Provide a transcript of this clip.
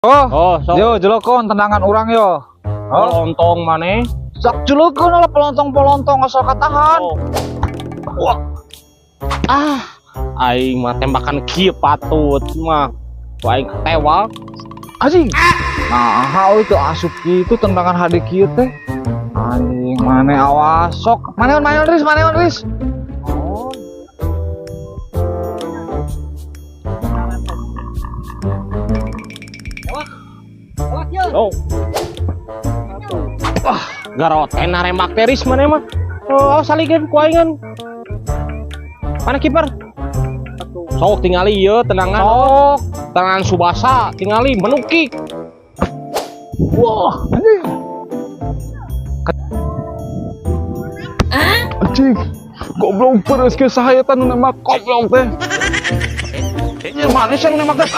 Oh, sok. Yo jelokon tendangan orang yo. Lontong maneh. Sak jelokon lah pelontong asal katahan. Oh. Wah. Aing mah tembakan kieu patut mah. Aing ketewak. Anjing. Nah, itu asup gitu tendangan hade kieu teh. Anjing, mane awas sok. Maneon Riz. Oh. Garoten naremak teris mana mah. Oh, saligeun ku aing. Mana kiper? Sok tingali ieu tendangan. Sok. Tendangan Subasa tingali menukik. Wah, anjing. Anjing. Goblok peres ke sahaya tanu nembak goblok teh. Ieu mana sih nembak teh?